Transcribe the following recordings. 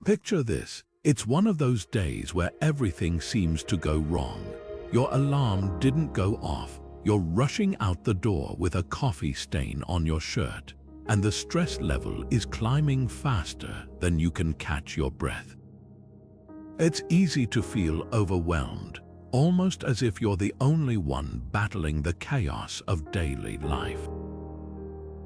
Picture this. It's one of those days where everything seems to go wrong. Your alarm didn't go off. You're rushing out the door with a coffee stain on your shirt, and the stress level is climbing faster than you can catch your breath. It's easy to feel overwhelmed, almost as if you're the only one battling the chaos of daily life.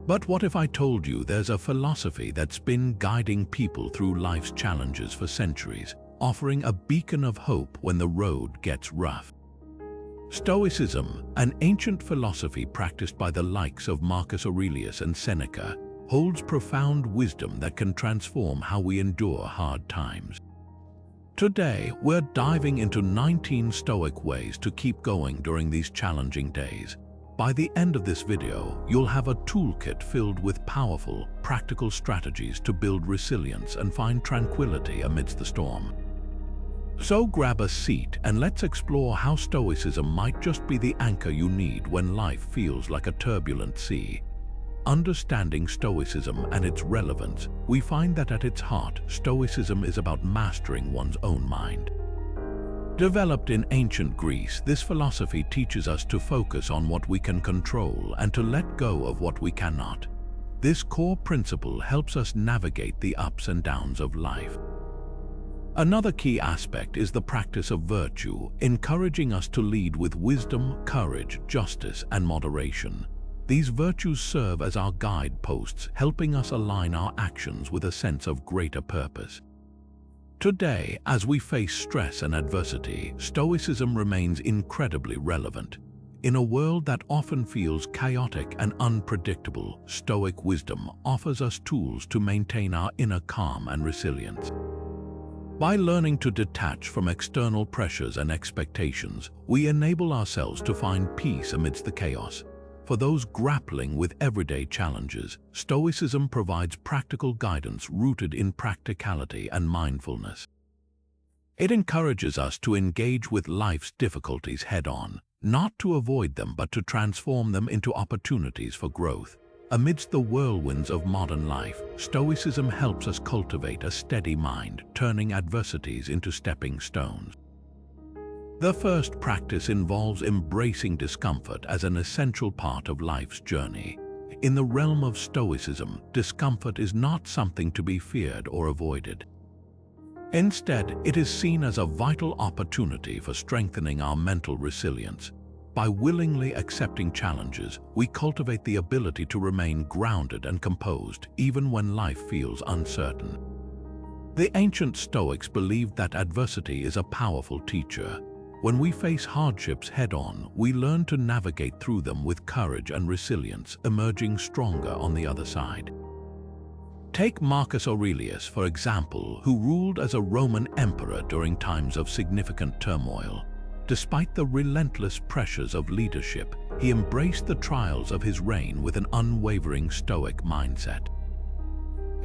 But what if I told you there's a philosophy that's been guiding people through life's challenges for centuries, offering a beacon of hope when the road gets rough? Stoicism, an ancient philosophy practiced by the likes of Marcus Aurelius and Seneca, holds profound wisdom that can transform how we endure hard times. Today, we're diving into 19 Stoic ways to keep going during these challenging days. By the end of this video, you'll have a toolkit filled with powerful, practical strategies to build resilience and find tranquility amidst the storm. So grab a seat and let's explore how Stoicism might just be the anchor you need when life feels like a turbulent sea. Understanding Stoicism and its relevance, we find that at its heart, Stoicism is about mastering one's own mind. Developed in ancient Greece, this philosophy teaches us to focus on what we can control and to let go of what we cannot. This core principle helps us navigate the ups and downs of life. Another key aspect is the practice of virtue, encouraging us to lead with wisdom, courage, justice, and moderation. These virtues serve as our guideposts, helping us align our actions with a sense of greater purpose. Today, as we face stress and adversity, Stoicism remains incredibly relevant. In a world that often feels chaotic and unpredictable, Stoic wisdom offers us tools to maintain our inner calm and resilience. By learning to detach from external pressures and expectations, we enable ourselves to find peace amidst the chaos. For those grappling with everyday challenges, Stoicism provides practical guidance rooted in practicality and mindfulness. It encourages us to engage with life's difficulties head-on, not to avoid them but to transform them into opportunities for growth. Amidst the whirlwinds of modern life, Stoicism helps us cultivate a steady mind, turning adversities into stepping stones. The first practice involves embracing discomfort as an essential part of life's journey. In the realm of Stoicism, discomfort is not something to be feared or avoided. Instead, it is seen as a vital opportunity for strengthening our mental resilience. By willingly accepting challenges, we cultivate the ability to remain grounded and composed even when life feels uncertain. The ancient Stoics believed that adversity is a powerful teacher. When we face hardships head-on, we learn to navigate through them with courage and resilience, emerging stronger on the other side. Take Marcus Aurelius, for example, who ruled as a Roman emperor during times of significant turmoil. Despite the relentless pressures of leadership, he embraced the trials of his reign with an unwavering Stoic mindset.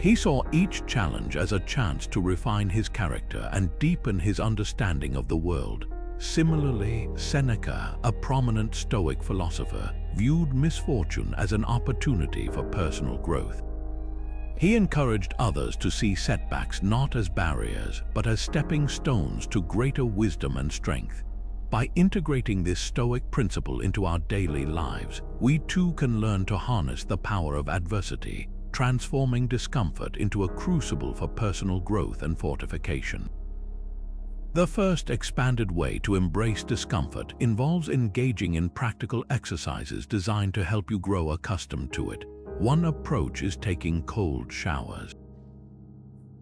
He saw each challenge as a chance to refine his character and deepen his understanding of the world. Similarly, Seneca, a prominent Stoic philosopher, viewed misfortune as an opportunity for personal growth. He encouraged others to see setbacks not as barriers, but as stepping stones to greater wisdom and strength. By integrating this Stoic principle into our daily lives, we too can learn to harness the power of adversity, transforming discomfort into a crucible for personal growth and fortification. The first expanded way to embrace discomfort involves engaging in practical exercises designed to help you grow accustomed to it. One approach is taking cold showers.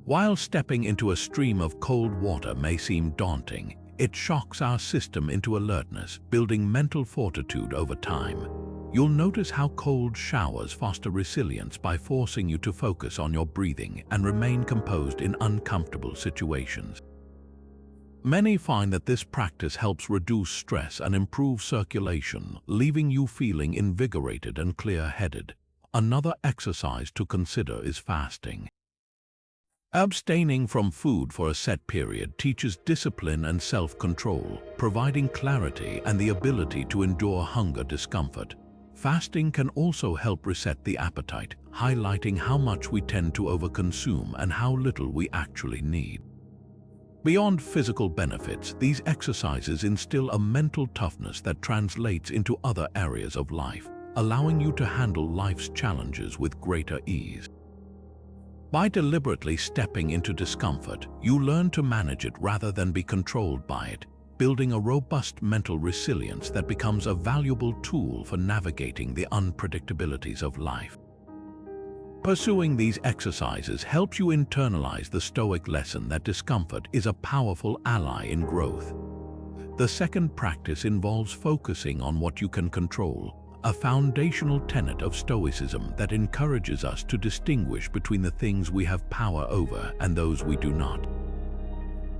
While stepping into a stream of cold water may seem daunting, it shocks our system into alertness, building mental fortitude over time. You'll notice how cold showers foster resilience by forcing you to focus on your breathing and remain composed in uncomfortable situations. Many find that this practice helps reduce stress and improve circulation, leaving you feeling invigorated and clear-headed. Another exercise to consider is fasting. Abstaining from food for a set period teaches discipline and self-control, providing clarity and the ability to endure hunger discomfort. Fasting can also help reset the appetite, highlighting how much we tend to overconsume and how little we actually need. Beyond physical benefits, these exercises instill a mental toughness that translates into other areas of life, allowing you to handle life's challenges with greater ease. By deliberately stepping into discomfort, you learn to manage it rather than be controlled by it, building a robust mental resilience that becomes a valuable tool for navigating the unpredictabilities of life. Pursuing these exercises helps you internalize the Stoic lesson that discomfort is a powerful ally in growth. The second practice involves focusing on what you can control, a foundational tenet of Stoicism that encourages us to distinguish between the things we have power over and those we do not.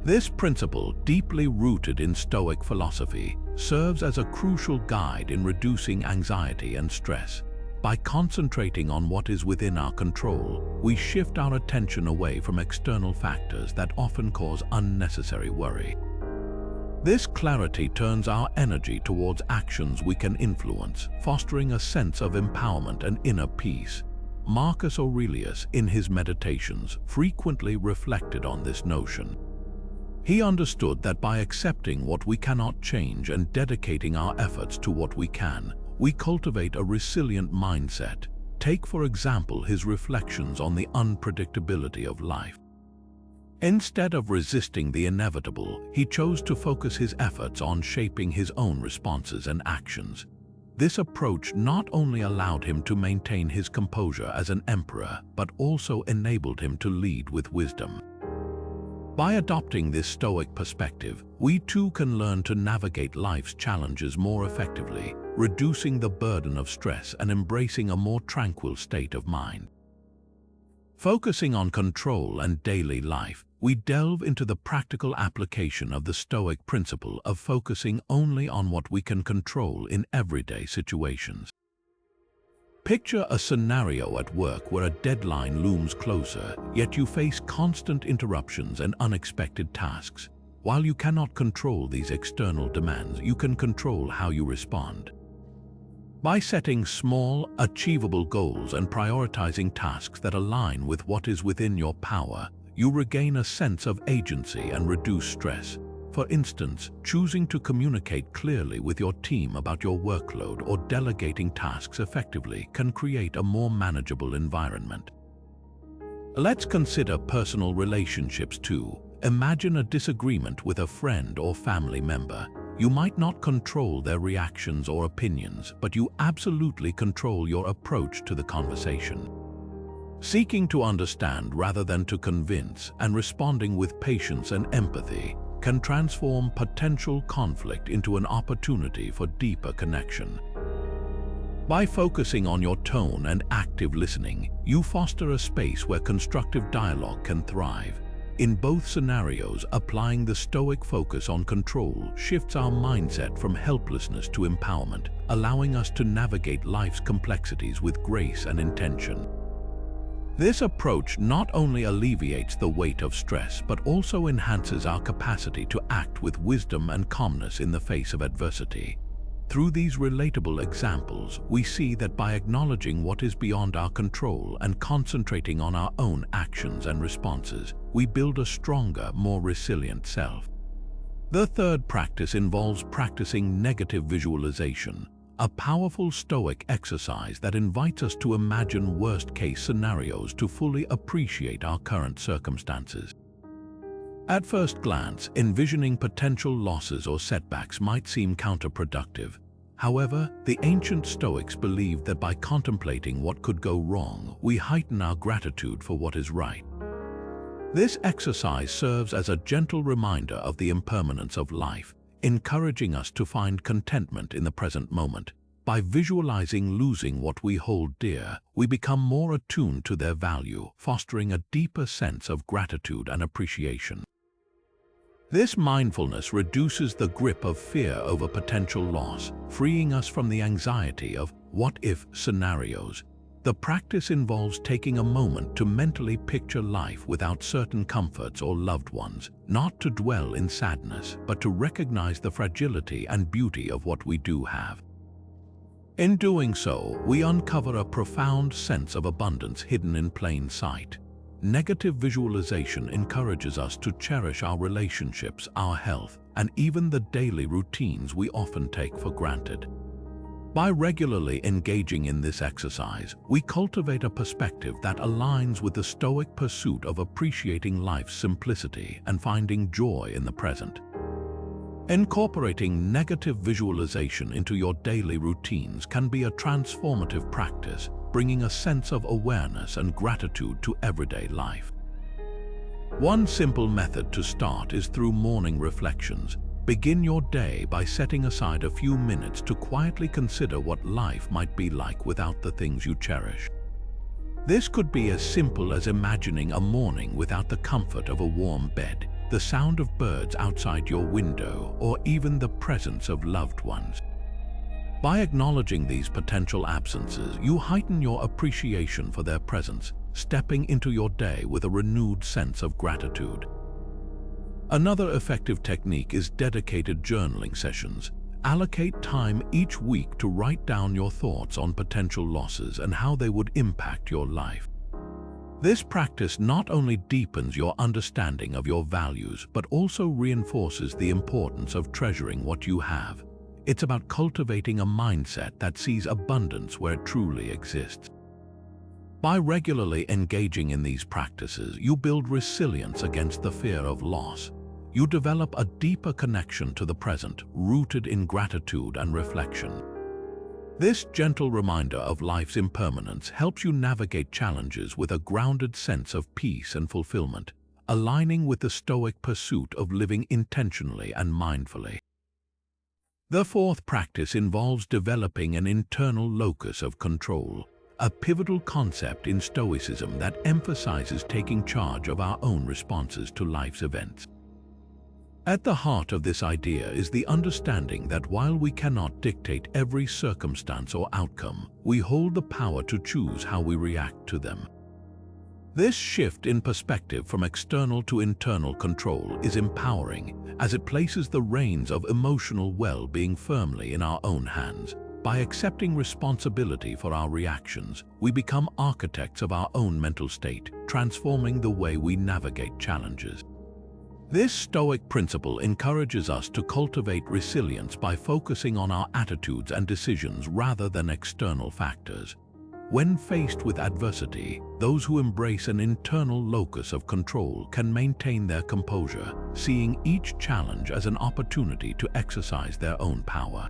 This principle, deeply rooted in Stoic philosophy, serves as a crucial guide in reducing anxiety and stress. By concentrating on what is within our control, we shift our attention away from external factors that often cause unnecessary worry. This clarity turns our energy towards actions we can influence, fostering a sense of empowerment and inner peace. Marcus Aurelius, in his Meditations, frequently reflected on this notion. He understood that by accepting what we cannot change and dedicating our efforts to what we can, we cultivate a resilient mindset. Take, for example, his reflections on the unpredictability of life. Instead of resisting the inevitable, he chose to focus his efforts on shaping his own responses and actions. This approach not only allowed him to maintain his composure as an emperor, but also enabled him to lead with wisdom. By adopting this Stoic perspective, we too can learn to navigate life's challenges more effectively, reducing the burden of stress and embracing a more tranquil state of mind. Focusing on control and daily life, we delve into the practical application of the Stoic principle of focusing only on what we can control in everyday situations. Picture a scenario at work where a deadline looms closer, yet you face constant interruptions and unexpected tasks. While you cannot control these external demands, you can control how you respond. By setting small, achievable goals and prioritizing tasks that align with what is within your power, you regain a sense of agency and reduce stress. For instance, choosing to communicate clearly with your team about your workload or delegating tasks effectively can create a more manageable environment. Let's consider personal relationships too. Imagine a disagreement with a friend or family member. You might not control their reactions or opinions, but you absolutely control your approach to the conversation. Seeking to understand rather than to convince and responding with patience and empathy can transform potential conflict into an opportunity for deeper connection. By focusing on your tone and active listening, you foster a space where constructive dialogue can thrive. In both scenarios, applying the Stoic focus on control shifts our mindset from helplessness to empowerment, allowing us to navigate life's complexities with grace and intention. This approach not only alleviates the weight of stress, but also enhances our capacity to act with wisdom and calmness in the face of adversity. Through these relatable examples, we see that by acknowledging what is beyond our control and concentrating on our own actions and responses, we build a stronger, more resilient self. The third practice involves practicing negative visualization, a powerful Stoic exercise that invites us to imagine worst-case scenarios to fully appreciate our current circumstances. At first glance, envisioning potential losses or setbacks might seem counterproductive. However, the ancient Stoics believed that by contemplating what could go wrong, we heighten our gratitude for what is right. This exercise serves as a gentle reminder of the impermanence of life, encouraging us to find contentment in the present moment. By visualizing losing what we hold dear, we become more attuned to their value, fostering a deeper sense of gratitude and appreciation. This mindfulness reduces the grip of fear over potential loss, freeing us from the anxiety of what-if scenarios. The practice involves taking a moment to mentally picture life without certain comforts or loved ones, not to dwell in sadness, but to recognize the fragility and beauty of what we do have. In doing so, we uncover a profound sense of abundance hidden in plain sight. Negative visualization encourages us to cherish our relationships, our health, and even the daily routines we often take for granted. By regularly engaging in this exercise, we cultivate a perspective that aligns with the Stoic pursuit of appreciating life's simplicity and finding joy in the present. Incorporating negative visualization into your daily routines can be a transformative practice, bringing a sense of awareness and gratitude to everyday life. One simple method to start is through morning reflections. Begin your day by setting aside a few minutes to quietly consider what life might be like without the things you cherish. This could be as simple as imagining a morning without the comfort of a warm bed, the sound of birds outside your window, or even the presence of loved ones. By acknowledging these potential absences, you heighten your appreciation for their presence, stepping into your day with a renewed sense of gratitude. Another effective technique is dedicated journaling sessions. Allocate time each week to write down your thoughts on potential losses and how they would impact your life. This practice not only deepens your understanding of your values, but also reinforces the importance of treasuring what you have. It's about cultivating a mindset that sees abundance where it truly exists. By regularly engaging in these practices, you build resilience against the fear of loss. You develop a deeper connection to the present, rooted in gratitude and reflection. This gentle reminder of life's impermanence helps you navigate challenges with a grounded sense of peace and fulfillment, aligning with the Stoic pursuit of living intentionally and mindfully. The fourth practice involves developing an internal locus of control, a pivotal concept in Stoicism that emphasizes taking charge of our own responses to life's events. At the heart of this idea is the understanding that while we cannot dictate every circumstance or outcome, we hold the power to choose how we react to them. This shift in perspective from external to internal control is empowering, as it places the reins of emotional well-being firmly in our own hands. By accepting responsibility for our reactions, we become architects of our own mental state, transforming the way we navigate challenges. This Stoic principle encourages us to cultivate resilience by focusing on our attitudes and decisions rather than external factors. When faced with adversity, those who embrace an internal locus of control can maintain their composure, seeing each challenge as an opportunity to exercise their own power.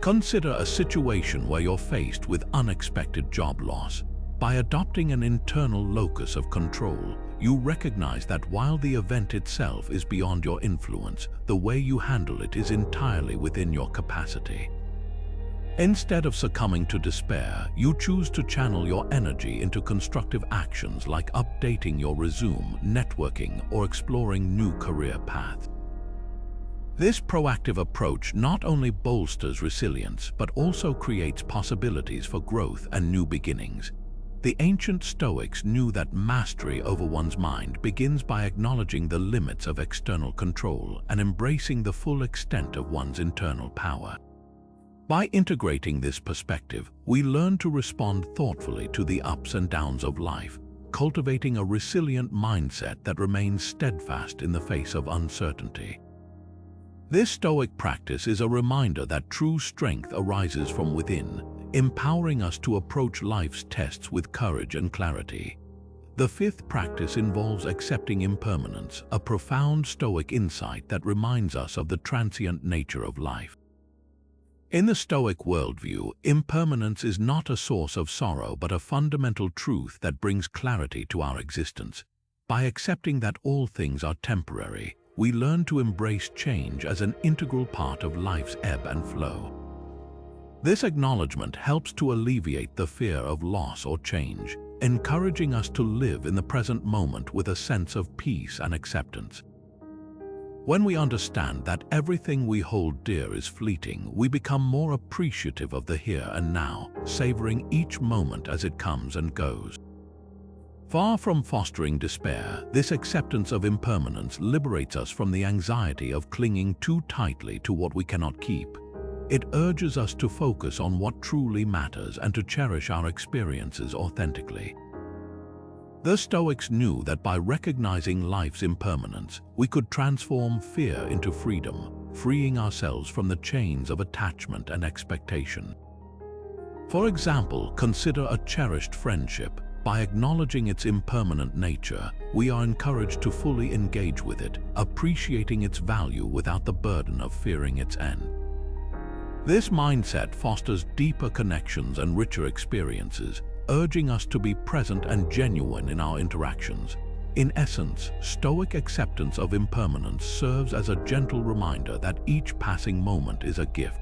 Consider a situation where you're faced with unexpected job loss. By adopting an internal locus of control, you recognize that while the event itself is beyond your influence, the way you handle it is entirely within your capacity. Instead of succumbing to despair, you choose to channel your energy into constructive actions like updating your resume, networking, or exploring new career paths. This proactive approach not only bolsters resilience, but also creates possibilities for growth and new beginnings. The ancient Stoics knew that mastery over one's mind begins by acknowledging the limits of external control and embracing the full extent of one's internal power. By integrating this perspective, we learn to respond thoughtfully to the ups and downs of life, cultivating a resilient mindset that remains steadfast in the face of uncertainty. This Stoic practice is a reminder that true strength arises from within, empowering us to approach life's tests with courage and clarity. The fifth practice involves accepting impermanence, a profound Stoic insight that reminds us of the transient nature of life. In the Stoic worldview, impermanence is not a source of sorrow but a fundamental truth that brings clarity to our existence. By accepting that all things are temporary, we learn to embrace change as an integral part of life's ebb and flow. This acknowledgement helps to alleviate the fear of loss or change, encouraging us to live in the present moment with a sense of peace and acceptance. When we understand that everything we hold dear is fleeting, we become more appreciative of the here and now, savoring each moment as it comes and goes. Far from fostering despair, this acceptance of impermanence liberates us from the anxiety of clinging too tightly to what we cannot keep. It urges us to focus on what truly matters and to cherish our experiences authentically. The Stoics knew that by recognizing life's impermanence, we could transform fear into freedom, freeing ourselves from the chains of attachment and expectation. For example, consider a cherished friendship. By acknowledging its impermanent nature, we are encouraged to fully engage with it, appreciating its value without the burden of fearing its end. This mindset fosters deeper connections and richer experiences, urging us to be present and genuine in our interactions. In essence, Stoic acceptance of impermanence serves as a gentle reminder that each passing moment is a gift.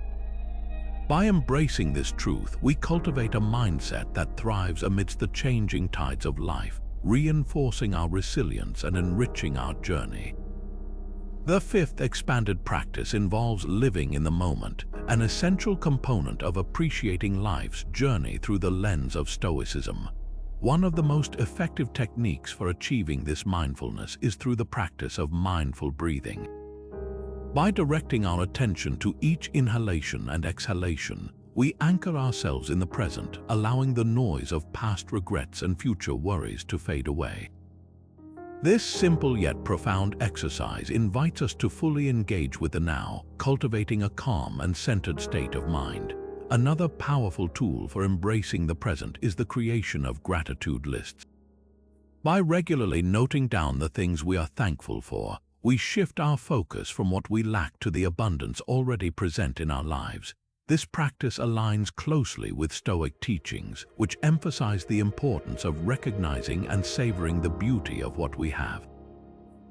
By embracing this truth, we cultivate a mindset that thrives amidst the changing tides of life, reinforcing our resilience and enriching our journey. The fifth expanded practice involves living in the moment, an essential component of appreciating life's journey through the lens of Stoicism. One of the most effective techniques for achieving this mindfulness is through the practice of mindful breathing. By directing our attention to each inhalation and exhalation, we anchor ourselves in the present, allowing the noise of past regrets and future worries to fade away. This simple yet profound exercise invites us to fully engage with the now, cultivating a calm and centered state of mind. Another powerful tool for embracing the present is the creation of gratitude lists. By regularly noting down the things we are thankful for, we shift our focus from what we lack to the abundance already present in our lives. This practice aligns closely with Stoic teachings, which emphasize the importance of recognizing and savoring the beauty of what we have.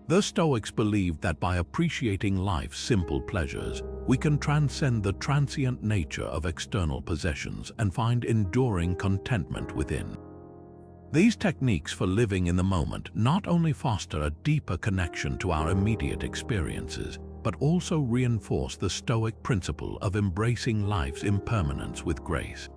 The Stoics believed that by appreciating life's simple pleasures, we can transcend the transient nature of external possessions and find enduring contentment within. These techniques for living in the moment not only foster a deeper connection to our immediate experiences, but also reinforce the Stoic principle of embracing life's impermanence with grace.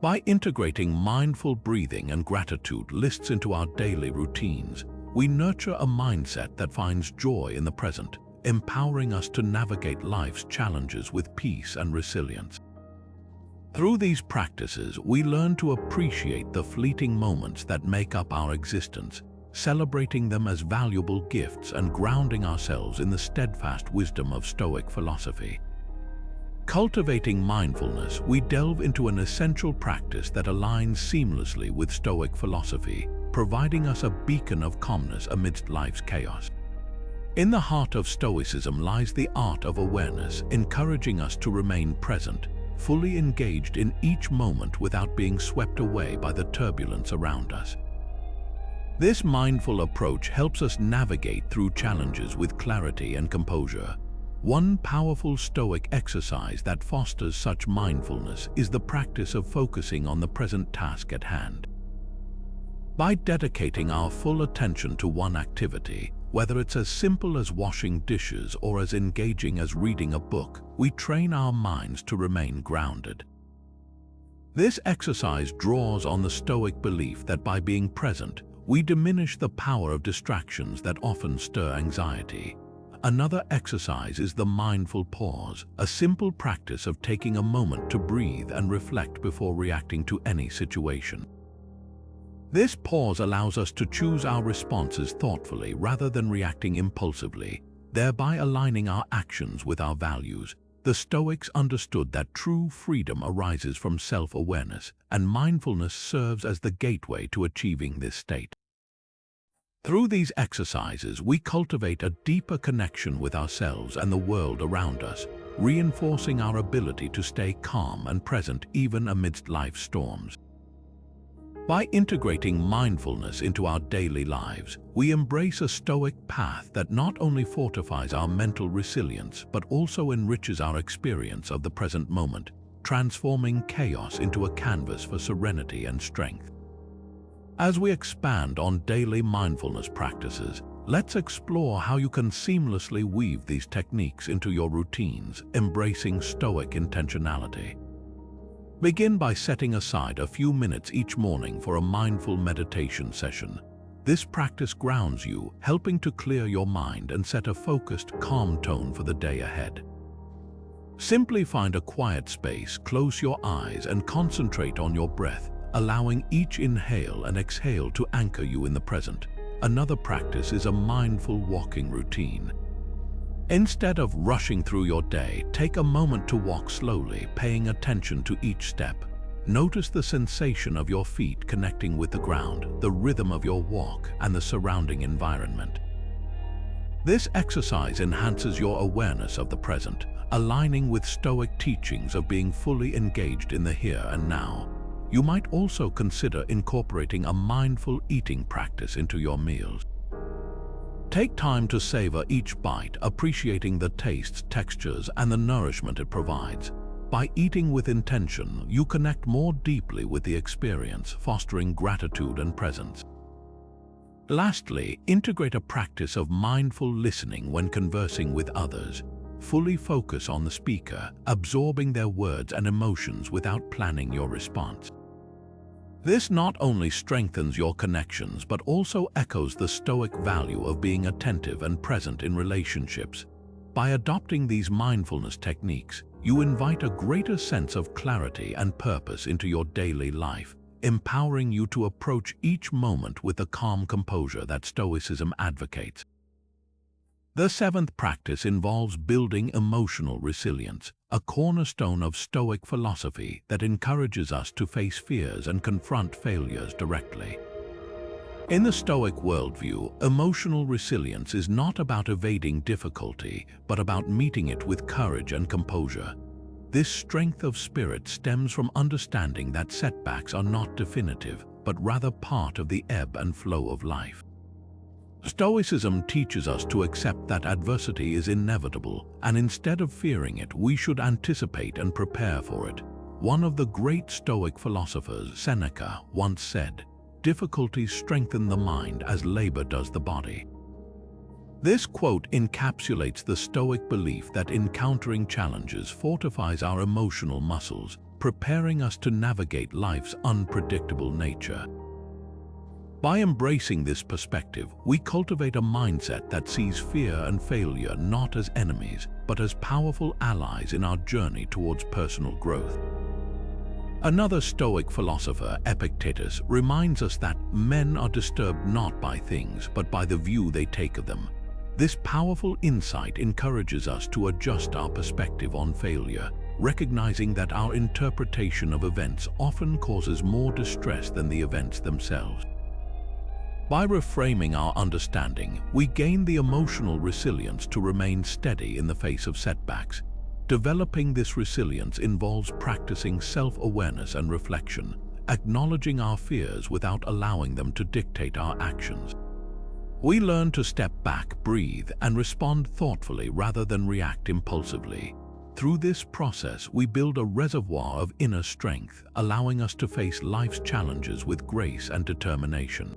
By integrating mindful breathing and gratitude lists into our daily routines, we nurture a mindset that finds joy in the present, empowering us to navigate life's challenges with peace and resilience. Through these practices, we learn to appreciate the fleeting moments that make up our existence, celebrating them as valuable gifts and grounding ourselves in the steadfast wisdom of Stoic philosophy. Cultivating mindfulness, we delve into an essential practice that aligns seamlessly with Stoic philosophy, providing us a beacon of calmness amidst life's chaos. In the heart of Stoicism lies the art of awareness, encouraging us to remain present, fully engaged in each moment without being swept away by the turbulence around us. This mindful approach helps us navigate through challenges with clarity and composure. One powerful Stoic exercise that fosters such mindfulness is the practice of focusing on the present task at hand. By dedicating our full attention to one activity, whether it's as simple as washing dishes or as engaging as reading a book, we train our minds to remain grounded. This exercise draws on the Stoic belief that by being present, we diminish the power of distractions that often stir anxiety. Another exercise is the mindful pause, a simple practice of taking a moment to breathe and reflect before reacting to any situation. This pause allows us to choose our responses thoughtfully rather than reacting impulsively, thereby aligning our actions with our values. The Stoics understood that true freedom arises from self-awareness, and mindfulness serves as the gateway to achieving this state. Through these exercises, we cultivate a deeper connection with ourselves and the world around us, reinforcing our ability to stay calm and present even amidst life's storms. By integrating mindfulness into our daily lives, we embrace a Stoic path that not only fortifies our mental resilience but also enriches our experience of the present moment, transforming chaos into a canvas for serenity and strength. As we expand on daily mindfulness practices, let's explore how you can seamlessly weave these techniques into your routines, embracing Stoic intentionality. Begin by setting aside a few minutes each morning for a mindful meditation session. This practice grounds you, helping to clear your mind and set a focused, calm tone for the day ahead. Simply find a quiet space, close your eyes, and concentrate on your breath, allowing each inhale and exhale to anchor you in the present. Another practice is a mindful walking routine. Instead of rushing through your day, take a moment to walk slowly, paying attention to each step. Notice the sensation of your feet connecting with the ground, the rhythm of your walk, and the surrounding environment. This exercise enhances your awareness of the present, aligning with Stoic teachings of being fully engaged in the here and now. You might also consider incorporating a mindful eating practice into your meals. Take time to savor each bite, appreciating the tastes, textures, and the nourishment it provides. By eating with intention, you connect more deeply with the experience, fostering gratitude and presence. Lastly, integrate a practice of mindful listening when conversing with others. Fully focus on the speaker, absorbing their words and emotions without planning your response. This not only strengthens your connections but also echoes the Stoic value of being attentive and present in relationships. By adopting these mindfulness techniques, you invite a greater sense of clarity and purpose into your daily life, empowering you to approach each moment with the calm composure that Stoicism advocates. The seventh practice involves building emotional resilience, a cornerstone of Stoic philosophy that encourages us to face fears and confront failures directly. In the Stoic worldview, emotional resilience is not about evading difficulty, but about meeting it with courage and composure. This strength of spirit stems from understanding that setbacks are not definitive, but rather part of the ebb and flow of life. Stoicism teaches us to accept that adversity is inevitable, and instead of fearing it, we should anticipate and prepare for it. One of the great Stoic philosophers, Seneca, once said, "Difficulties strengthen the mind as labor does the body." This quote encapsulates the Stoic belief that encountering challenges fortifies our emotional muscles, preparing us to navigate life's unpredictable nature. By embracing this perspective, we cultivate a mindset that sees fear and failure not as enemies, but as powerful allies in our journey towards personal growth. Another Stoic philosopher, Epictetus, reminds us that men are disturbed not by things, but by the view they take of them. This powerful insight encourages us to adjust our perspective on failure, recognizing that our interpretation of events often causes more distress than the events themselves. By reframing our understanding, we gain the emotional resilience to remain steady in the face of setbacks. Developing this resilience involves practicing self-awareness and reflection, acknowledging our fears without allowing them to dictate our actions. We learn to step back, breathe, and respond thoughtfully rather than react impulsively. Through this process, we build a reservoir of inner strength, allowing us to face life's challenges with grace and determination.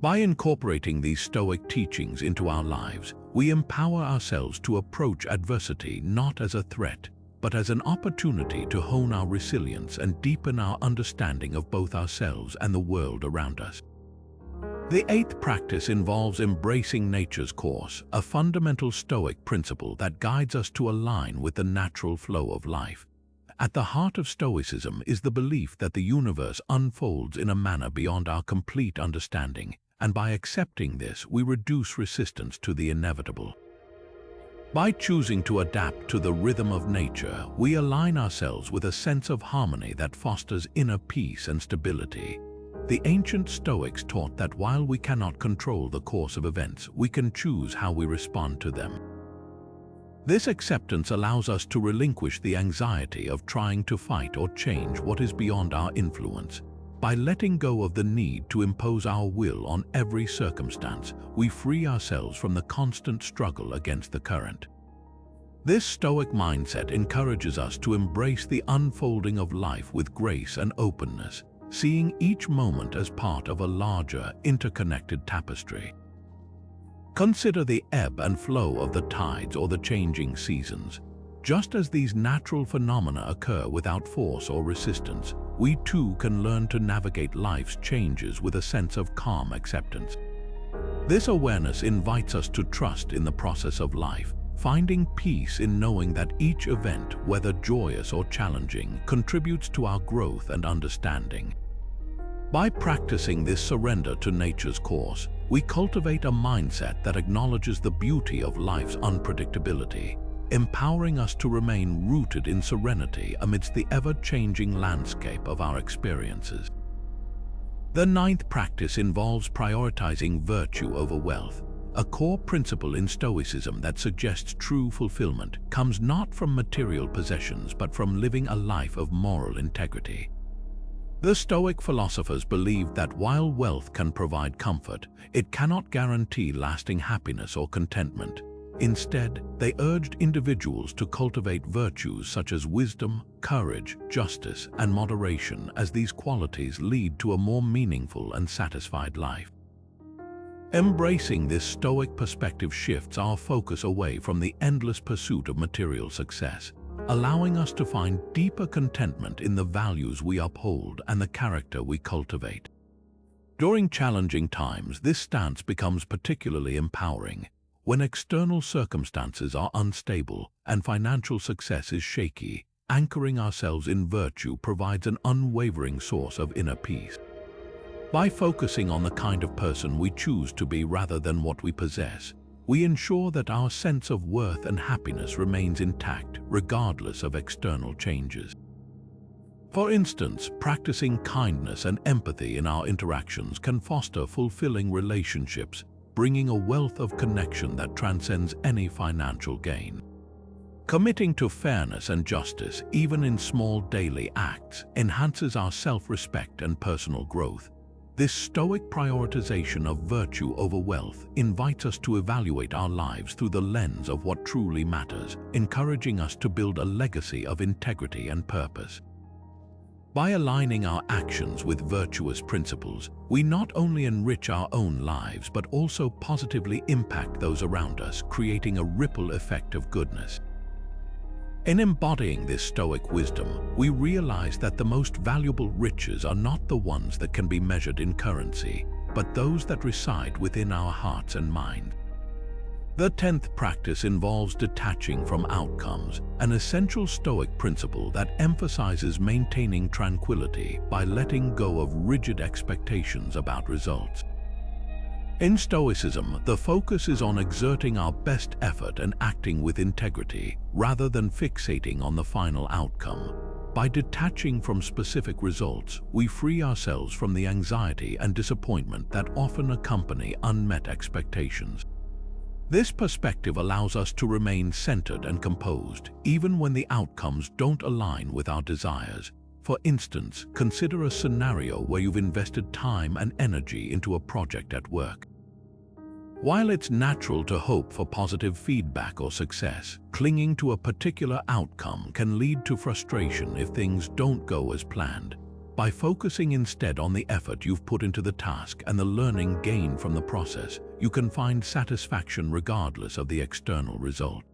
By incorporating these Stoic teachings into our lives, we empower ourselves to approach adversity not as a threat, but as an opportunity to hone our resilience and deepen our understanding of both ourselves and the world around us. The eighth practice involves embracing nature's course, a fundamental Stoic principle that guides us to align with the natural flow of life. At the heart of Stoicism is the belief that the universe unfolds in a manner beyond our complete understanding, and by accepting this, we reduce resistance to the inevitable. By choosing to adapt to the rhythm of nature, we align ourselves with a sense of harmony that fosters inner peace and stability. The ancient Stoics taught that while we cannot control the course of events, we can choose how we respond to them. This acceptance allows us to relinquish the anxiety of trying to fight or change what is beyond our influence. By letting go of the need to impose our will on every circumstance, we free ourselves from the constant struggle against the current. This Stoic mindset encourages us to embrace the unfolding of life with grace and openness, seeing each moment as part of a larger, interconnected tapestry. Consider the ebb and flow of the tides or the changing seasons. Just as these natural phenomena occur without force or resistance, we too can learn to navigate life's changes with a sense of calm acceptance. This awareness invites us to trust in the process of life, finding peace in knowing that each event, whether joyous or challenging, contributes to our growth and understanding. By practicing this surrender to nature's course, we cultivate a mindset that acknowledges the beauty of life's unpredictability, empowering us to remain rooted in serenity amidst the ever-changing landscape of our experiences. The ninth practice involves prioritizing virtue over wealth. A core principle in Stoicism that suggests true fulfillment comes not from material possessions but from living a life of moral integrity. The Stoic philosophers believed that while wealth can provide comfort, it cannot guarantee lasting happiness or contentment. Instead, they urged individuals to cultivate virtues such as wisdom, courage, justice, and moderation, as these qualities lead to a more meaningful and satisfied life. Embracing this Stoic perspective shifts our focus away from the endless pursuit of material success, allowing us to find deeper contentment in the values we uphold and the character we cultivate. During challenging times, this stance becomes particularly empowering. When external circumstances are unstable and financial success is shaky, anchoring ourselves in virtue provides an unwavering source of inner peace. By focusing on the kind of person we choose to be rather than what we possess, we ensure that our sense of worth and happiness remains intact regardless of external changes. For instance, practicing kindness and empathy in our interactions can foster fulfilling relationships, bringing a wealth of connection that transcends any financial gain. Committing to fairness and justice, even in small daily acts, enhances our self-respect and personal growth. This Stoic prioritization of virtue over wealth invites us to evaluate our lives through the lens of what truly matters, encouraging us to build a legacy of integrity and purpose. By aligning our actions with virtuous principles, we not only enrich our own lives but also positively impact those around us, creating a ripple effect of goodness. In embodying this Stoic wisdom, we realize that the most valuable riches are not the ones that can be measured in currency, but those that reside within our hearts and minds. The 10th practice involves detaching from outcomes, an essential Stoic principle that emphasizes maintaining tranquility by letting go of rigid expectations about results. In Stoicism, the focus is on exerting our best effort and acting with integrity, rather than fixating on the final outcome. By detaching from specific results, we free ourselves from the anxiety and disappointment that often accompany unmet expectations. This perspective allows us to remain centered and composed, even when the outcomes don't align with our desires. For instance, consider a scenario where you've invested time and energy into a project at work. While it's natural to hope for positive feedback or success, clinging to a particular outcome can lead to frustration if things don't go as planned. By focusing instead on the effort you've put into the task and the learning gained from the process, you can find satisfaction regardless of the external result.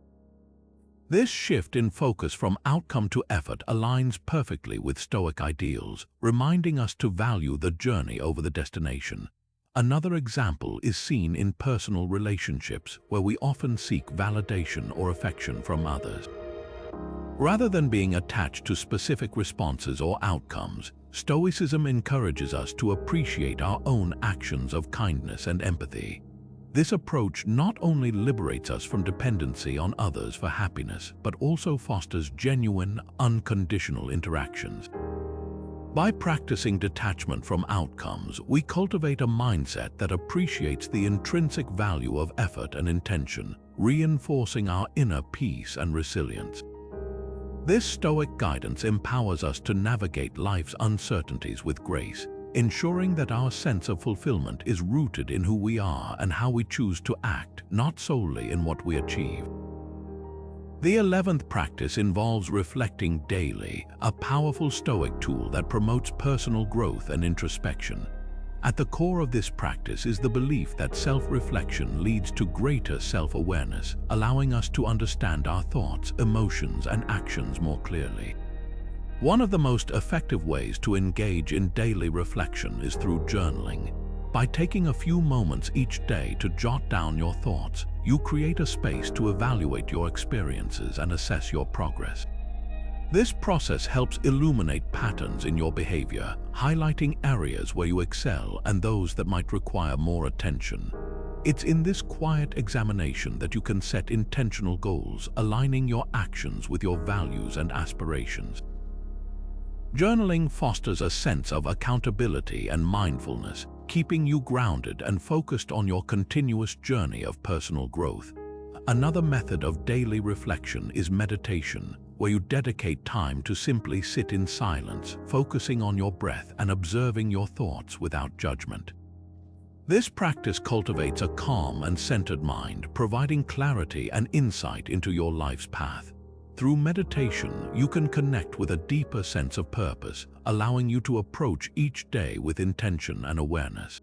This shift in focus from outcome to effort aligns perfectly with Stoic ideals, reminding us to value the journey over the destination. Another example is seen in personal relationships, where we often seek validation or affection from others. Rather than being attached to specific responses or outcomes, Stoicism encourages us to appreciate our own actions of kindness and empathy. This approach not only liberates us from dependency on others for happiness, but also fosters genuine, unconditional interactions. By practicing detachment from outcomes, we cultivate a mindset that appreciates the intrinsic value of effort and intention, reinforcing our inner peace and resilience. This Stoic guidance empowers us to navigate life's uncertainties with grace, ensuring that our sense of fulfillment is rooted in who we are and how we choose to act, not solely in what we achieve. The 11th practice involves reflecting daily, a powerful Stoic tool that promotes personal growth and introspection. At the core of this practice is the belief that self-reflection leads to greater self-awareness, allowing us to understand our thoughts, emotions, and actions more clearly. One of the most effective ways to engage in daily reflection is through journaling. By taking a few moments each day to jot down your thoughts, you create a space to evaluate your experiences and assess your progress. This process helps illuminate patterns in your behavior, highlighting areas where you excel and those that might require more attention. It's in this quiet examination that you can set intentional goals, aligning your actions with your values and aspirations. Journaling fosters a sense of accountability and mindfulness, keeping you grounded and focused on your continuous journey of personal growth. Another method of daily reflection is meditation, where you dedicate time to simply sit in silence, focusing on your breath and observing your thoughts without judgment. This practice cultivates a calm and centered mind, providing clarity and insight into your life's path. Through meditation, you can connect with a deeper sense of purpose, allowing you to approach each day with intention and awareness.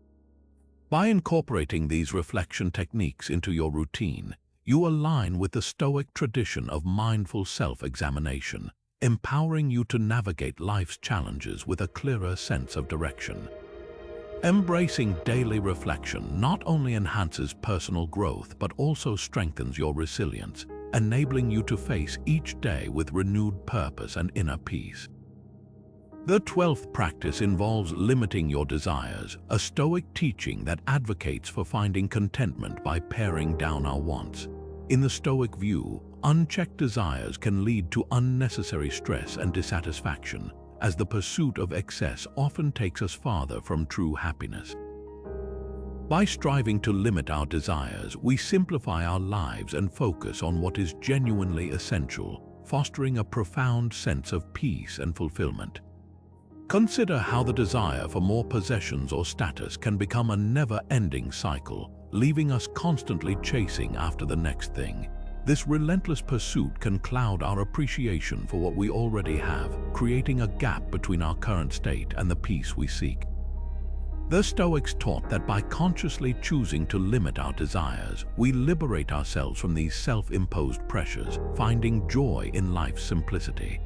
By incorporating these reflection techniques into your routine, you align with the Stoic tradition of mindful self-examination, empowering you to navigate life's challenges with a clearer sense of direction. Embracing daily reflection not only enhances personal growth but also strengthens your resilience, enabling you to face each day with renewed purpose and inner peace. The 12th practice involves limiting your desires, a Stoic teaching that advocates for finding contentment by paring down our wants. In the Stoic view, unchecked desires can lead to unnecessary stress and dissatisfaction, as the pursuit of excess often takes us farther from true happiness. By striving to limit our desires, we simplify our lives and focus on what is genuinely essential, fostering a profound sense of peace and fulfillment. Consider how the desire for more possessions or status can become a never-ending cycle, leaving us constantly chasing after the next thing. This relentless pursuit can cloud our appreciation for what we already have, creating a gap between our current state and the peace we seek. The Stoics taught that by consciously choosing to limit our desires, we liberate ourselves from these self-imposed pressures, finding joy in life's simplicity.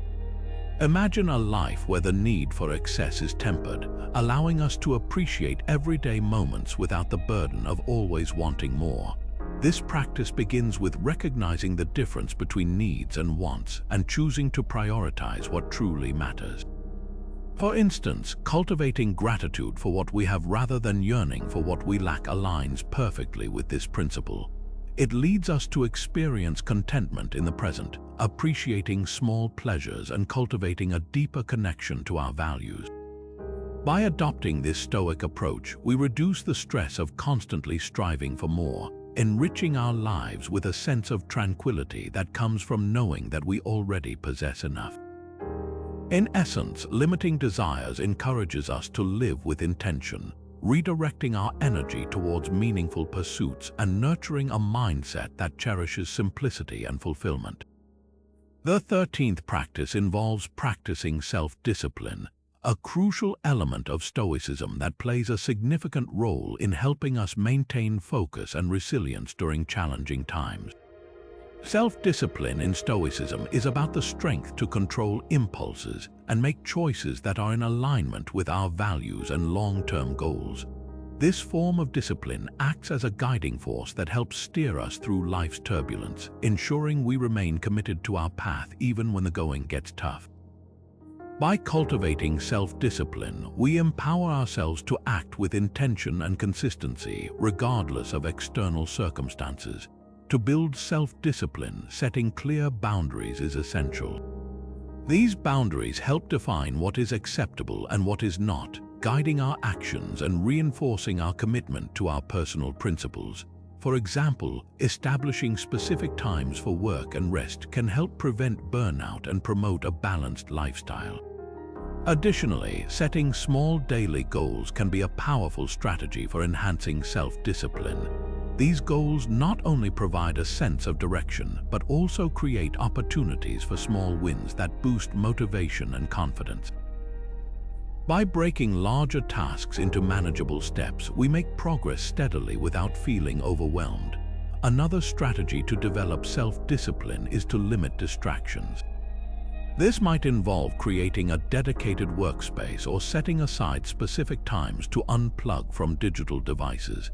Imagine a life where the need for excess is tempered, allowing us to appreciate everyday moments without the burden of always wanting more. This practice begins with recognizing the difference between needs and wants and choosing to prioritize what truly matters. For instance, cultivating gratitude for what we have rather than yearning for what we lack aligns perfectly with this principle. It leads us to experience contentment in the present, appreciating small pleasures and cultivating a deeper connection to our values. By adopting this Stoic approach, we reduce the stress of constantly striving for more, enriching our lives with a sense of tranquility that comes from knowing that we already possess enough. In essence, limiting desires encourages us to live with intention, redirecting our energy towards meaningful pursuits and nurturing a mindset that cherishes simplicity and fulfillment. The 13th practice involves practicing self-discipline, a crucial element of Stoicism that plays a significant role in helping us maintain focus and resilience during challenging times. Self-discipline in Stoicism is about the strength to control impulses and make choices that are in alignment with our values and long-term goals. This form of discipline acts as a guiding force that helps steer us through life's turbulence, ensuring we remain committed to our path even when the going gets tough. By cultivating self-discipline, we empower ourselves to act with intention and consistency, regardless of external circumstances. To build self-discipline, setting clear boundaries is essential. These boundaries help define what is acceptable and what is not, guiding our actions and reinforcing our commitment to our personal principles. For example, establishing specific times for work and rest can help prevent burnout and promote a balanced lifestyle. Additionally, setting small daily goals can be a powerful strategy for enhancing self-discipline. These goals not only provide a sense of direction, but also create opportunities for small wins that boost motivation and confidence. By breaking larger tasks into manageable steps, we make progress steadily without feeling overwhelmed. Another strategy to develop self-discipline is to limit distractions. This might involve creating a dedicated workspace or setting aside specific times to unplug from digital devices.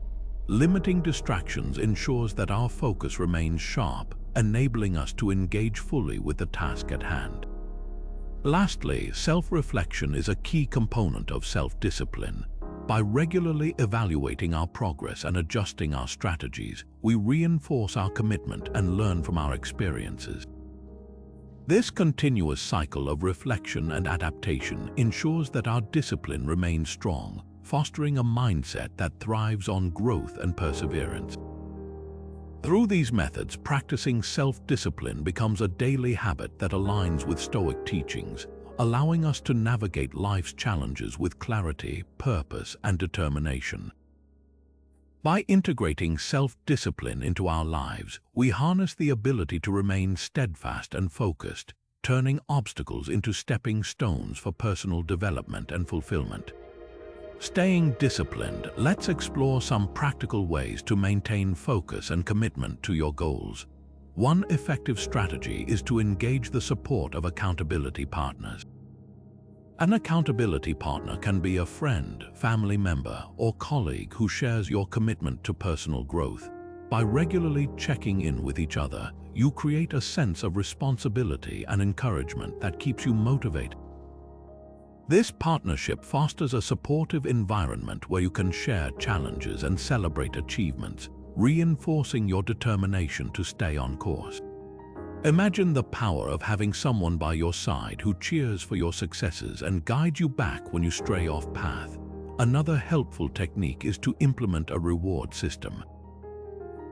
Limiting distractions ensures that our focus remains sharp, enabling us to engage fully with the task at hand. Lastly, self-reflection is a key component of self-discipline. By regularly evaluating our progress and adjusting our strategies, we reinforce our commitment and learn from our experiences. This continuous cycle of reflection and adaptation ensures that our discipline remains strong, fostering a mindset that thrives on growth and perseverance. Through these methods, practicing self-discipline becomes a daily habit that aligns with Stoic teachings, allowing us to navigate life's challenges with clarity, purpose, and determination. By integrating self-discipline into our lives, we harness the ability to remain steadfast and focused, turning obstacles into stepping stones for personal development and fulfillment. Staying disciplined, let's explore some practical ways to maintain focus and commitment to your goals. One effective strategy is to engage the support of accountability partners. An accountability partner can be a friend, family member, or colleague who shares your commitment to personal growth. By regularly checking in with each other, you create a sense of responsibility and encouragement that keeps you motivated. This partnership fosters a supportive environment where you can share challenges and celebrate achievements, reinforcing your determination to stay on course. Imagine the power of having someone by your side who cheers for your successes and guides you back when you stray off path. Another helpful technique is to implement a reward system.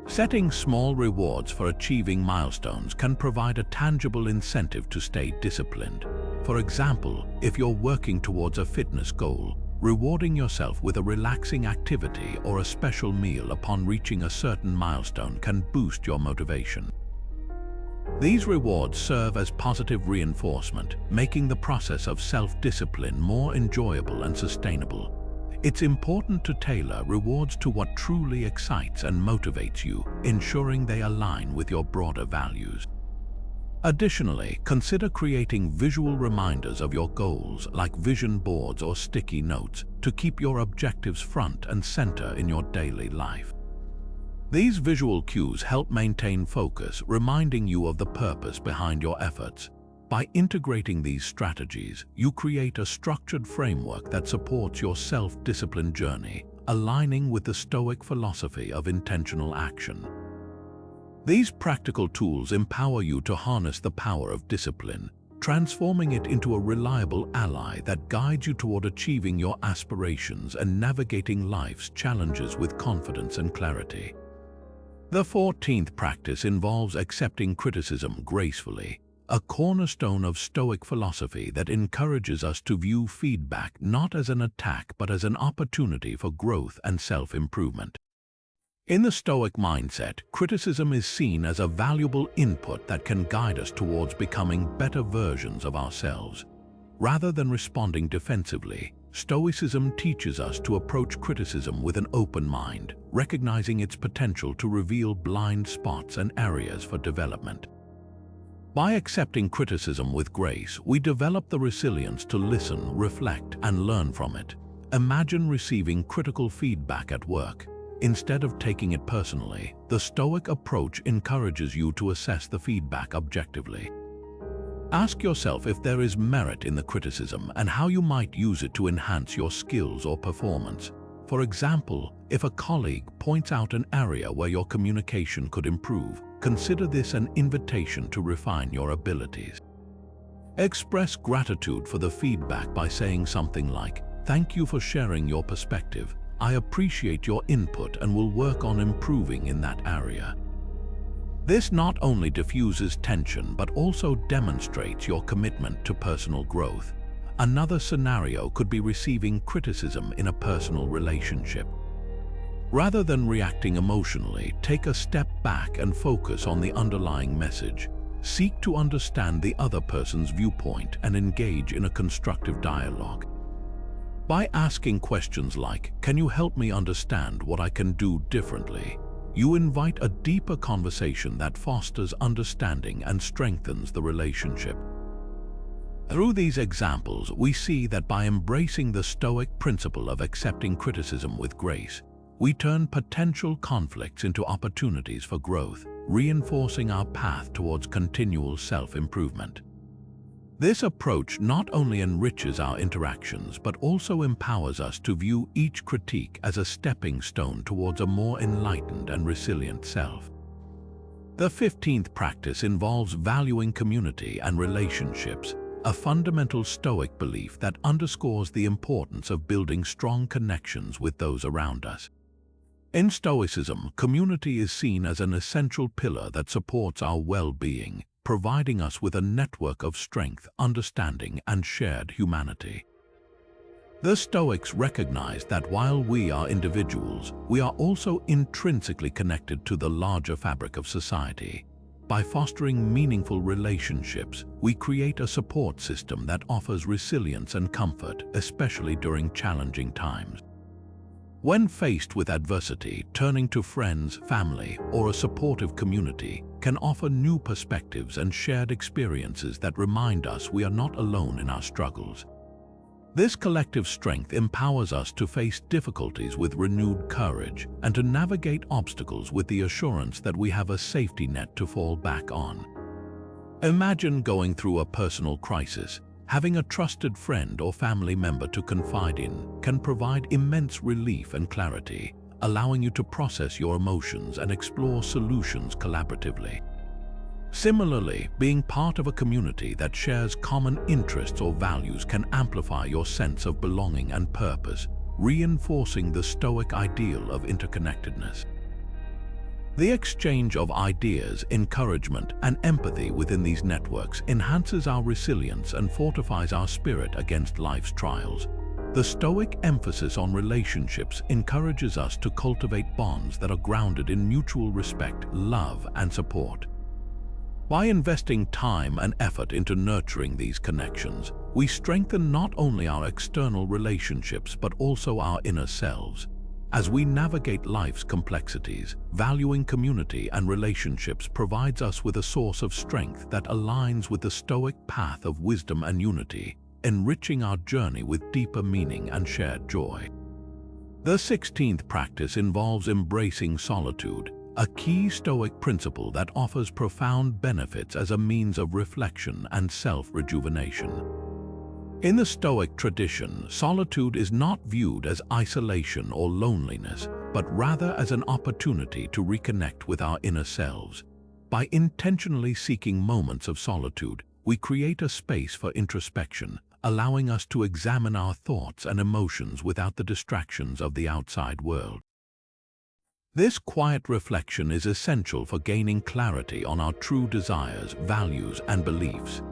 Setting small rewards for achieving milestones can provide a tangible incentive to stay disciplined. For example, if you're working towards a fitness goal, rewarding yourself with a relaxing activity or a special meal upon reaching a certain milestone can boost your motivation. These rewards serve as positive reinforcement, making the process of self-discipline more enjoyable and sustainable. It's important to tailor rewards to what truly excites and motivates you, ensuring they align with your broader values. Additionally, consider creating visual reminders of your goals, like vision boards or sticky notes, to keep your objectives front and center in your daily life. These visual cues help maintain focus, reminding you of the purpose behind your efforts. By integrating these strategies, you create a structured framework that supports your self-discipline journey, aligning with the Stoic philosophy of intentional action. These practical tools empower you to harness the power of discipline, transforming it into a reliable ally that guides you toward achieving your aspirations and navigating life's challenges with confidence and clarity. The 14th practice involves accepting criticism gracefully, a cornerstone of Stoic philosophy that encourages us to view feedback not as an attack but as an opportunity for growth and self-improvement. In the Stoic mindset, criticism is seen as a valuable input that can guide us towards becoming better versions of ourselves. Rather than responding defensively, Stoicism teaches us to approach criticism with an open mind, recognizing its potential to reveal blind spots and areas for development. By accepting criticism with grace, we develop the resilience to listen, reflect, and learn from it. Imagine receiving critical feedback at work. Instead of taking it personally, the Stoic approach encourages you to assess the feedback objectively. Ask yourself if there is merit in the criticism and how you might use it to enhance your skills or performance. For example, if a colleague points out an area where your communication could improve, consider this an invitation to refine your abilities. Express gratitude for the feedback by saying something like, "Thank you for sharing your perspective. I appreciate your input and will work on improving in that area." This not only diffuses tension but also demonstrates your commitment to personal growth. Another scenario could be receiving criticism in a personal relationship. Rather than reacting emotionally, take a step back and focus on the underlying message. Seek to understand the other person's viewpoint and engage in a constructive dialogue. By asking questions like, "Can you help me understand what I can do differently?" you invite a deeper conversation that fosters understanding and strengthens the relationship. Through these examples, we see that by embracing the Stoic principle of accepting criticism with grace, we turn potential conflicts into opportunities for growth, reinforcing our path towards continual self-improvement. This approach not only enriches our interactions but also empowers us to view each critique as a stepping stone towards a more enlightened and resilient self. The 15th practice involves valuing community and relationships, a fundamental Stoic belief that underscores the importance of building strong connections with those around us. In Stoicism, community is seen as an essential pillar that supports our well-being, providing us with a network of strength, understanding, and shared humanity. The Stoics recognize that while we are individuals, we are also intrinsically connected to the larger fabric of society. By fostering meaningful relationships, we create a support system that offers resilience and comfort, especially during challenging times. When faced with adversity, turning to friends, family, or a supportive community can offer new perspectives and shared experiences that remind us we are not alone in our struggles. This collective strength empowers us to face difficulties with renewed courage and to navigate obstacles with the assurance that we have a safety net to fall back on. Imagine going through a personal crisis. Having a trusted friend or family member to confide in can provide immense relief and clarity, allowing you to process your emotions and explore solutions collaboratively. Similarly, being part of a community that shares common interests or values can amplify your sense of belonging and purpose, reinforcing the Stoic ideal of interconnectedness. The exchange of ideas, encouragement, and empathy within these networks enhances our resilience and fortifies our spirit against life's trials. The Stoic emphasis on relationships encourages us to cultivate bonds that are grounded in mutual respect, love, and support. By investing time and effort into nurturing these connections, we strengthen not only our external relationships but also our inner selves. As we navigate life's complexities, valuing community and relationships provides us with a source of strength that aligns with the Stoic path of wisdom and unity, enriching our journey with deeper meaning and shared joy. The 16th practice involves embracing solitude, a key Stoic principle that offers profound benefits as a means of reflection and self-rejuvenation. In the Stoic tradition, solitude is not viewed as isolation or loneliness, but rather as an opportunity to reconnect with our inner selves. By intentionally seeking moments of solitude, we create a space for introspection, allowing us to examine our thoughts and emotions without the distractions of the outside world. This quiet reflection is essential for gaining clarity on our true desires, values, and beliefs.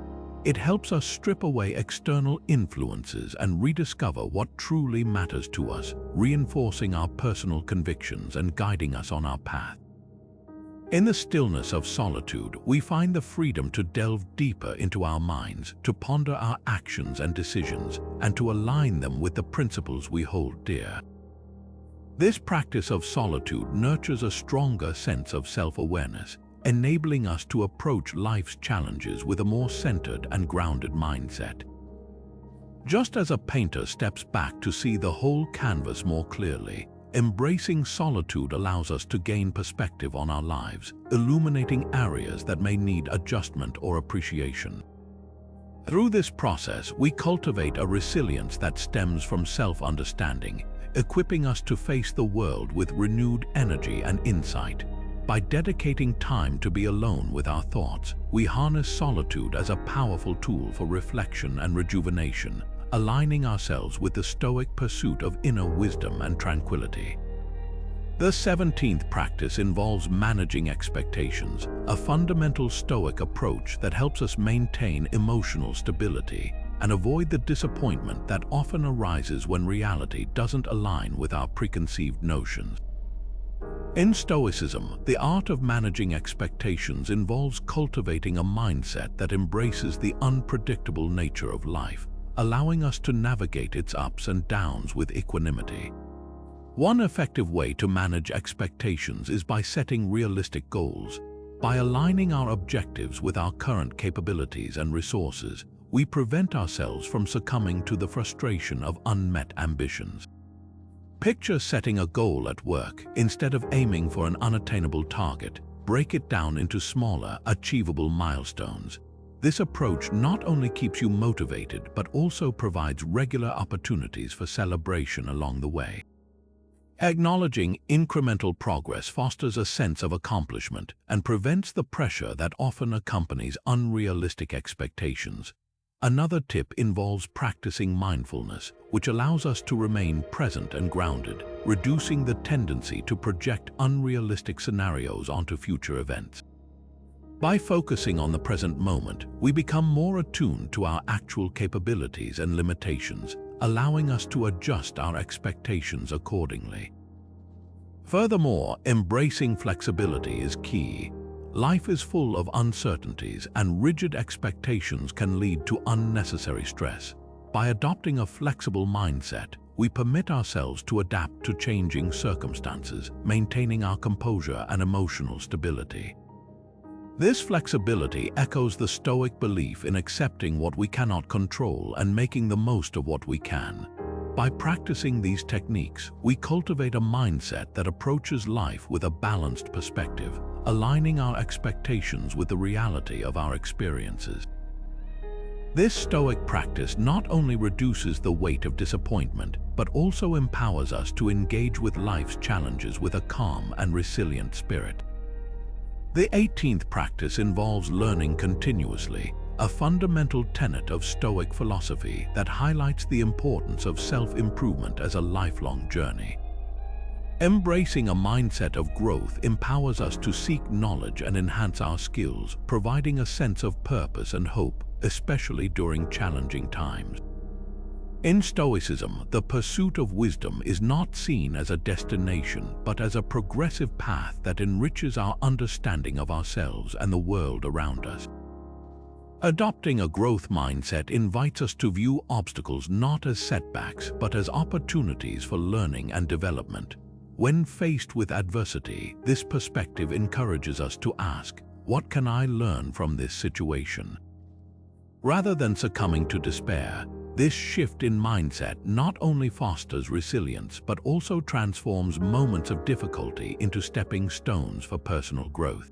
It helps us strip away external influences and rediscover what truly matters to us, reinforcing our personal convictions and guiding us on our path. In the stillness of solitude, we find the freedom to delve deeper into our minds, to ponder our actions and decisions, and to align them with the principles we hold dear. This practice of solitude nurtures a stronger sense of self-awareness, enabling us to approach life's challenges with a more centered and grounded mindset. Just as a painter steps back to see the whole canvas more clearly, embracing solitude allows us to gain perspective on our lives, illuminating areas that may need adjustment or appreciation. Through this process, we cultivate a resilience that stems from self-understanding, equipping us to face the world with renewed energy and insight. By dedicating time to be alone with our thoughts, we harness solitude as a powerful tool for reflection and rejuvenation, aligning ourselves with the Stoic pursuit of inner wisdom and tranquility. The 17th practice involves managing expectations, a fundamental Stoic approach that helps us maintain emotional stability and avoid the disappointment that often arises when reality doesn't align with our preconceived notions. In Stoicism, the art of managing expectations involves cultivating a mindset that embraces the unpredictable nature of life, allowing us to navigate its ups and downs with equanimity. One effective way to manage expectations is by setting realistic goals. By aligning our objectives with our current capabilities and resources, we prevent ourselves from succumbing to the frustration of unmet ambitions. Picture setting a goal at work. Instead of aiming for an unattainable target, break it down into smaller, achievable milestones. This approach not only keeps you motivated, but also provides regular opportunities for celebration along the way. Acknowledging incremental progress fosters a sense of accomplishment and prevents the pressure that often accompanies unrealistic expectations. Another tip involves practicing mindfulness, which allows us to remain present and grounded, reducing the tendency to project unrealistic scenarios onto future events. By focusing on the present moment, we become more attuned to our actual capabilities and limitations, allowing us to adjust our expectations accordingly. Furthermore, embracing flexibility is key. Life is full of uncertainties, and rigid expectations can lead to unnecessary stress. By adopting a flexible mindset, we permit ourselves to adapt to changing circumstances, maintaining our composure and emotional stability. This flexibility echoes the Stoic belief in accepting what we cannot control and making the most of what we can. By practicing these techniques, we cultivate a mindset that approaches life with a balanced perspective, aligning our expectations with the reality of our experiences. This Stoic practice not only reduces the weight of disappointment, but also empowers us to engage with life's challenges with a calm and resilient spirit. The 18th practice involves learning continuously, a fundamental tenet of Stoic philosophy that highlights the importance of self-improvement as a lifelong journey. Embracing a mindset of growth empowers us to seek knowledge and enhance our skills, providing a sense of purpose and hope, especially during challenging times. In Stoicism, the pursuit of wisdom is not seen as a destination, but as a progressive path that enriches our understanding of ourselves and the world around us. Adopting a growth mindset invites us to view obstacles not as setbacks, but as opportunities for learning and development. When faced with adversity, this perspective encourages us to ask, "What can I learn from this situation?" Rather than succumbing to despair, this shift in mindset not only fosters resilience, but also transforms moments of difficulty into stepping stones for personal growth.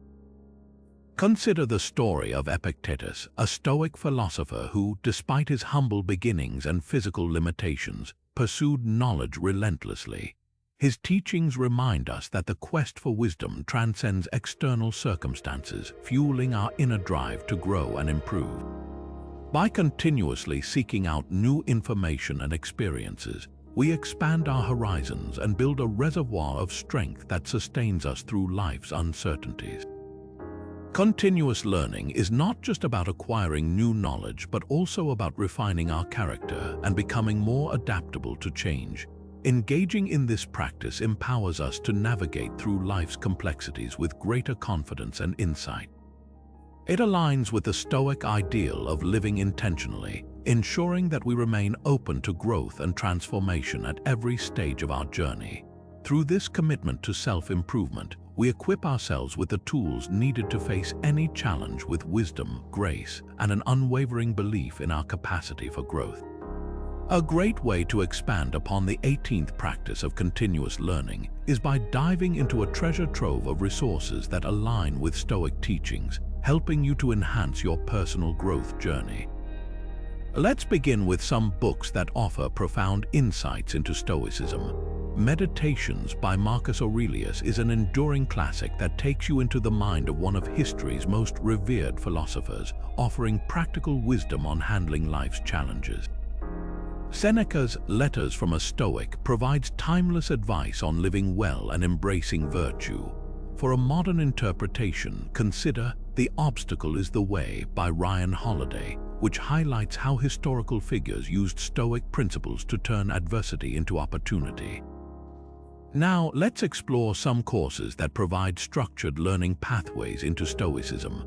Consider the story of Epictetus, a Stoic philosopher who, despite his humble beginnings and physical limitations, pursued knowledge relentlessly. His teachings remind us that the quest for wisdom transcends external circumstances, fueling our inner drive to grow and improve. By continuously seeking out new information and experiences, we expand our horizons and build a reservoir of strength that sustains us through life's uncertainties. Continuous learning is not just about acquiring new knowledge, but also about refining our character and becoming more adaptable to change. Engaging in this practice empowers us to navigate through life's complexities with greater confidence and insight. It aligns with the Stoic ideal of living intentionally, ensuring that we remain open to growth and transformation at every stage of our journey. Through this commitment to self-improvement, we equip ourselves with the tools needed to face any challenge with wisdom, grace, and an unwavering belief in our capacity for growth. A great way to expand upon the 18th practice of continuous learning is by diving into a treasure trove of resources that align with Stoic teachings, helping you to enhance your personal growth journey. Let's begin with some books that offer profound insights into Stoicism. Meditations by Marcus Aurelius is an enduring classic that takes you into the mind of one of history's most revered philosophers, offering practical wisdom on handling life's challenges. Seneca's Letters from a Stoic provides timeless advice on living well and embracing virtue. For a modern interpretation, consider The Obstacle is the Way by Ryan Holiday, which highlights how historical figures used Stoic principles to turn adversity into opportunity. Now, let's explore some courses that provide structured learning pathways into Stoicism.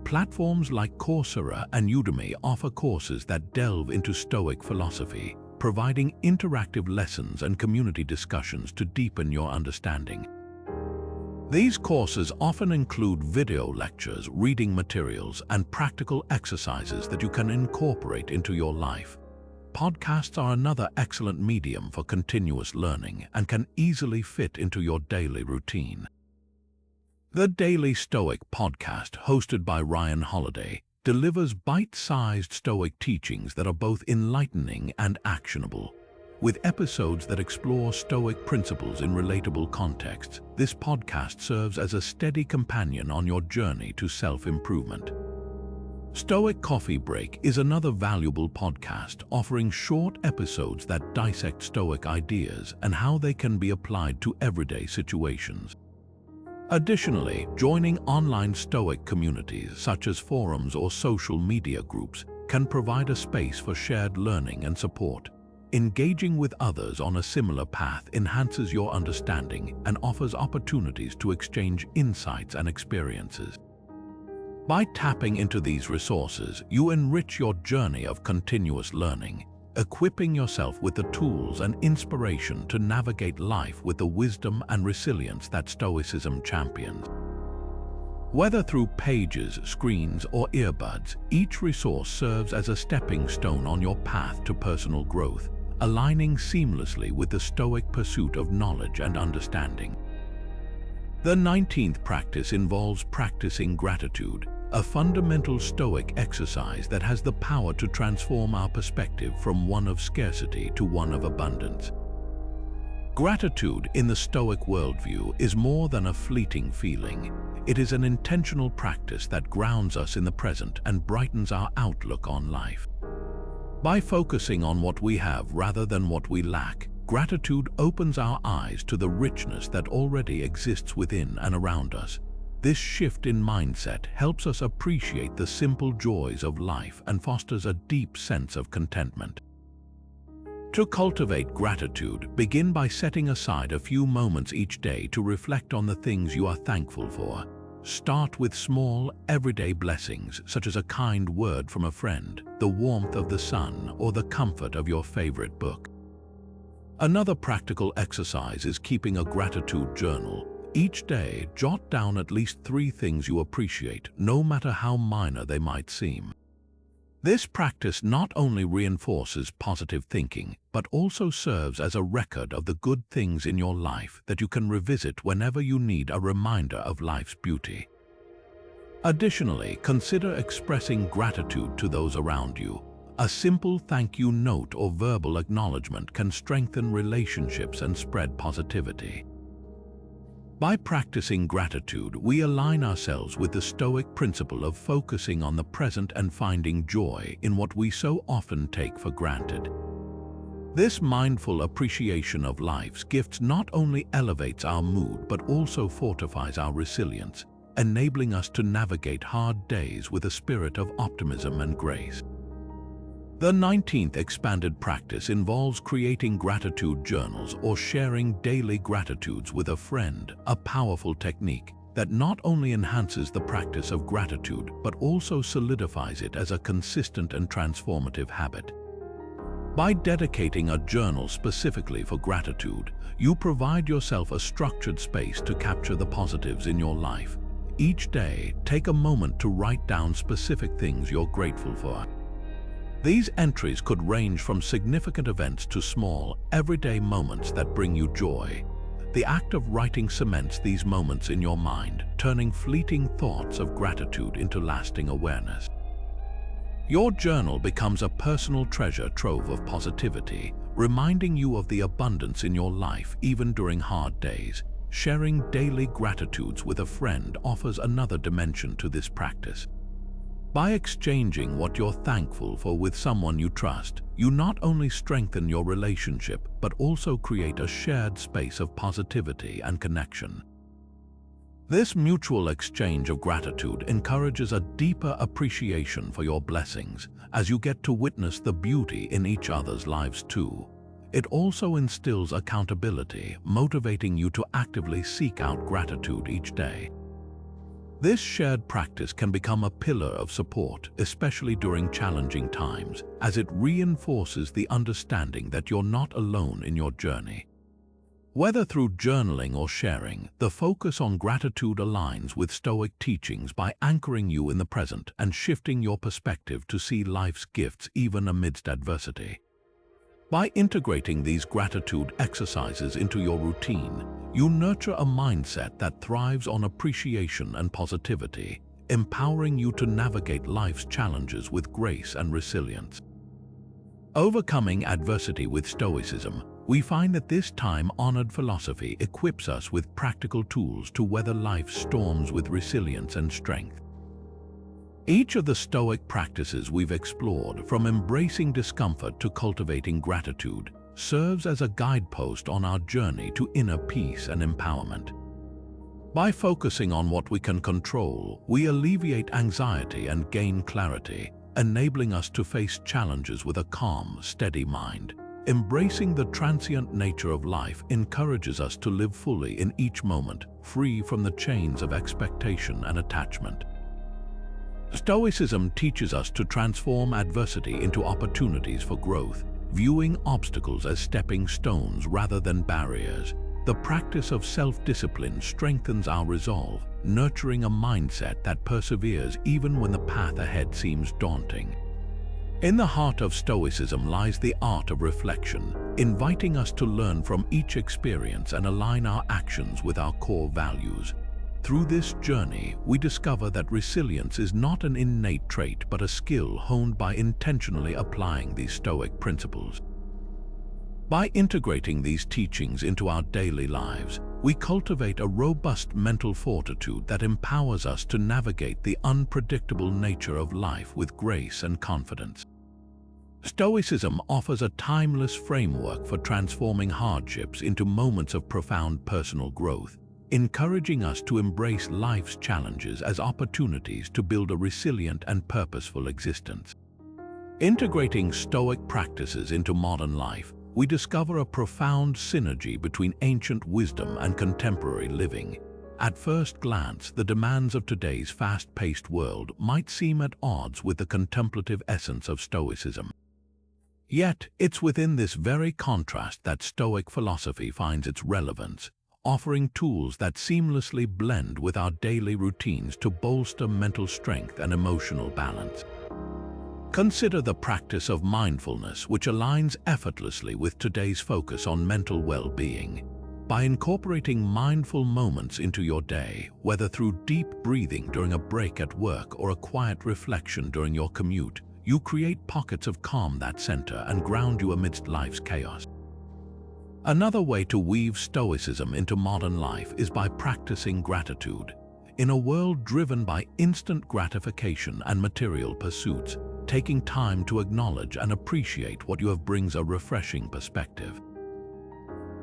Platforms like Coursera and Udemy offer courses that delve into Stoic philosophy, providing interactive lessons and community discussions to deepen your understanding. These courses often include video lectures, reading materials, and practical exercises that you can incorporate into your life. Podcasts are another excellent medium for continuous learning and can easily fit into your daily routine. The Daily Stoic podcast, hosted by Ryan Holiday, delivers bite-sized Stoic teachings that are both enlightening and actionable. With episodes that explore Stoic principles in relatable contexts, this podcast serves as a steady companion on your journey to self-improvement. Stoic Coffee Break is another valuable podcast offering short episodes that dissect Stoic ideas and how they can be applied to everyday situations. Additionally, joining online Stoic communities such as forums or social media groups can provide a space for shared learning and support. Engaging with others on a similar path enhances your understanding and offers opportunities to exchange insights and experiences. By tapping into these resources, you enrich your journey of continuous learning, equipping yourself with the tools and inspiration to navigate life with the wisdom and resilience that Stoicism champions. Whether through pages, screens, or earbuds, each resource serves as a stepping stone on your path to personal growth, aligning seamlessly with the Stoic pursuit of knowledge and understanding. The 19th practice involves practicing gratitude, a fundamental Stoic exercise that has the power to transform our perspective from one of scarcity to one of abundance. Gratitude in the Stoic worldview is more than a fleeting feeling. It is an intentional practice that grounds us in the present and brightens our outlook on life. By focusing on what we have rather than what we lack, gratitude opens our eyes to the richness that already exists within and around us. This shift in mindset helps us appreciate the simple joys of life and fosters a deep sense of contentment. To cultivate gratitude, begin by setting aside a few moments each day to reflect on the things you are thankful for. Start with small, everyday blessings, such as a kind word from a friend, the warmth of the sun, or the comfort of your favorite book. Another practical exercise is keeping a gratitude journal. Each day, jot down at least 3 things you appreciate, no matter how minor they might seem. This practice not only reinforces positive thinking, but also serves as a record of the good things in your life that you can revisit whenever you need a reminder of life's beauty. Additionally, consider expressing gratitude to those around you. A simple thank you note or verbal acknowledgement can strengthen relationships and spread positivity. By practicing gratitude, we align ourselves with the Stoic principle of focusing on the present and finding joy in what we so often take for granted. This mindful appreciation of life's gifts not only elevates our mood but also fortifies our resilience, enabling us to navigate hard days with a spirit of optimism and grace. The 19th expanded practice involves creating gratitude journals or sharing daily gratitudes with a friend, a powerful technique that not only enhances the practice of gratitude but also solidifies it as a consistent and transformative habit. By dedicating a journal specifically for gratitude, you provide yourself a structured space to capture the positives in your life. Each day, take a moment to write down specific things you're grateful for. These entries could range from significant events to small, everyday moments that bring you joy. The act of writing cements these moments in your mind, turning fleeting thoughts of gratitude into lasting awareness. Your journal becomes a personal treasure trove of positivity, reminding you of the abundance in your life even during hard days. Sharing daily gratitudes with a friend offers another dimension to this practice. By exchanging what you're thankful for with someone you trust, you not only strengthen your relationship but also create a shared space of positivity and connection. This mutual exchange of gratitude encourages a deeper appreciation for your blessings, as you get to witness the beauty in each other's lives too. It also instills accountability, motivating you to actively seek out gratitude each day. This shared practice can become a pillar of support, especially during challenging times, as it reinforces the understanding that you're not alone in your journey. Whether through journaling or sharing, the focus on gratitude aligns with Stoic teachings by anchoring you in the present and shifting your perspective to see life's gifts even amidst adversity. By integrating these gratitude exercises into your routine, you nurture a mindset that thrives on appreciation and positivity, empowering you to navigate life's challenges with grace and resilience. Overcoming adversity with Stoicism, we find that this time-honored philosophy equips us with practical tools to weather life's storms with resilience and strength. Each of the Stoic practices we've explored, from embracing discomfort to cultivating gratitude, serves as a guidepost on our journey to inner peace and empowerment. By focusing on what we can control, we alleviate anxiety and gain clarity, enabling us to face challenges with a calm, steady mind. Embracing the transient nature of life encourages us to live fully in each moment, free from the chains of expectation and attachment. Stoicism teaches us to transform adversity into opportunities for growth, viewing obstacles as stepping stones rather than barriers. The practice of self-discipline strengthens our resolve, nurturing a mindset that perseveres even when the path ahead seems daunting. In the heart of Stoicism lies the art of reflection, inviting us to learn from each experience and align our actions with our core values. Through this journey, we discover that resilience is not an innate trait but a skill honed by intentionally applying these Stoic principles. By integrating these teachings into our daily lives, we cultivate a robust mental fortitude that empowers us to navigate the unpredictable nature of life with grace and confidence. Stoicism offers a timeless framework for transforming hardships into moments of profound personal growth, encouraging us to embrace life's challenges as opportunities to build a resilient and purposeful existence. Integrating Stoic practices into modern life, we discover a profound synergy between ancient wisdom and contemporary living. At first glance, the demands of today's fast-paced world might seem at odds with the contemplative essence of Stoicism. Yet, it's within this very contrast that Stoic philosophy finds its relevance, offering tools that seamlessly blend with our daily routines to bolster mental strength and emotional balance. Consider the practice of mindfulness, which aligns effortlessly with today's focus on mental well-being. By incorporating mindful moments into your day, whether through deep breathing during a break at work or a quiet reflection during your commute, you create pockets of calm that center and ground you amidst life's chaos. Another way to weave Stoicism into modern life is by practicing gratitude. In a world driven by instant gratification and material pursuits, taking time to acknowledge and appreciate what you have brings a refreshing perspective.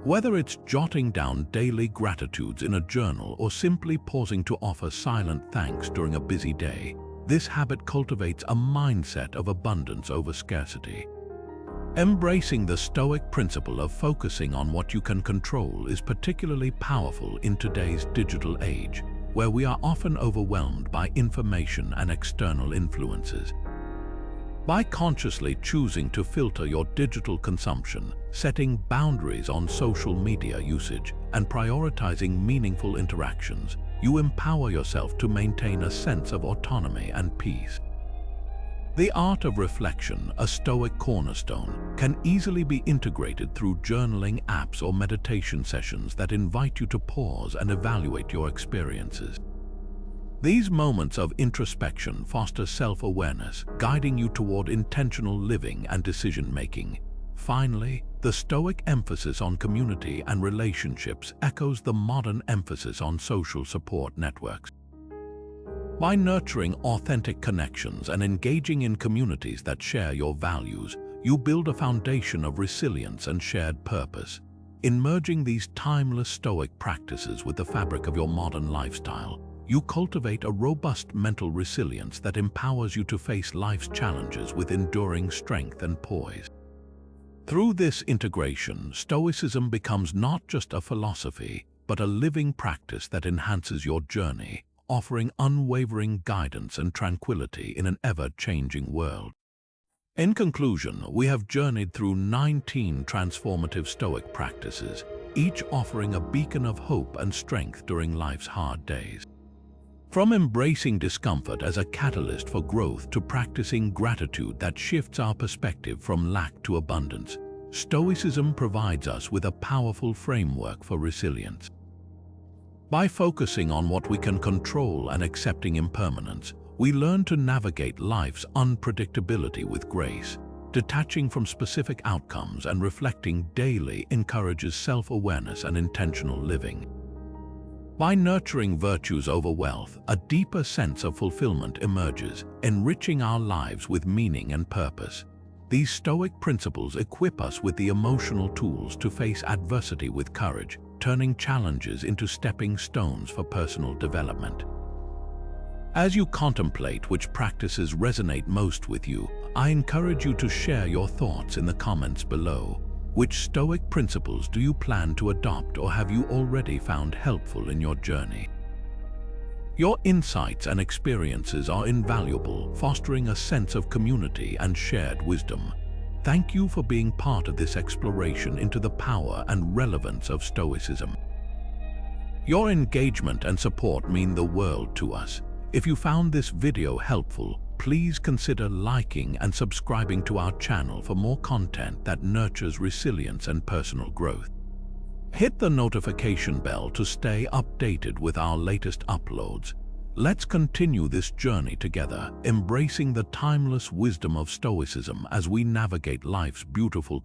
Whether it's jotting down daily gratitudes in a journal or simply pausing to offer silent thanks during a busy day, this habit cultivates a mindset of abundance over scarcity. Embracing the Stoic principle of focusing on what you can control is particularly powerful in today's digital age, where we are often overwhelmed by information and external influences. By consciously choosing to filter your digital consumption, setting boundaries on social media usage, and prioritizing meaningful interactions, you empower yourself to maintain a sense of autonomy and peace. The art of reflection, a Stoic cornerstone, can easily be integrated through journaling apps or meditation sessions that invite you to pause and evaluate your experiences. These moments of introspection foster self-awareness, guiding you toward intentional living and decision-making. Finally, the Stoic emphasis on community and relationships echoes the modern emphasis on social support networks. By nurturing authentic connections and engaging in communities that share your values, you build a foundation of resilience and shared purpose. In merging these timeless Stoic practices with the fabric of your modern lifestyle, you cultivate a robust mental resilience that empowers you to face life's challenges with enduring strength and poise. Through this integration, Stoicism becomes not just a philosophy, but a living practice that enhances your journey, offering unwavering guidance and tranquility in an ever-changing world. In conclusion, we have journeyed through 19 transformative Stoic practices, each offering a beacon of hope and strength during life's hard days. From embracing discomfort as a catalyst for growth to practicing gratitude that shifts our perspective from lack to abundance, Stoicism provides us with a powerful framework for resilience. By focusing on what we can control and accepting impermanence, we learn to navigate life's unpredictability with grace. Detaching from specific outcomes and reflecting daily encourages self-awareness and intentional living. By nurturing virtues over wealth, a deeper sense of fulfillment emerges, enriching our lives with meaning and purpose. These Stoic principles equip us with the emotional tools to face adversity with courage, turning challenges into stepping stones for personal development. As you contemplate which practices resonate most with you, I encourage you to share your thoughts in the comments below. Which Stoic principles do you plan to adopt or have you already found helpful in your journey? Your insights and experiences are invaluable, fostering a sense of community and shared wisdom. Thank you for being part of this exploration into the power and relevance of Stoicism. Your engagement and support mean the world to us. If you found this video helpful, please consider liking and subscribing to our channel for more content that nurtures resilience and personal growth. Hit the notification bell to stay updated with our latest uploads. Let's continue this journey together, embracing the timeless wisdom of Stoicism as we navigate life's beautiful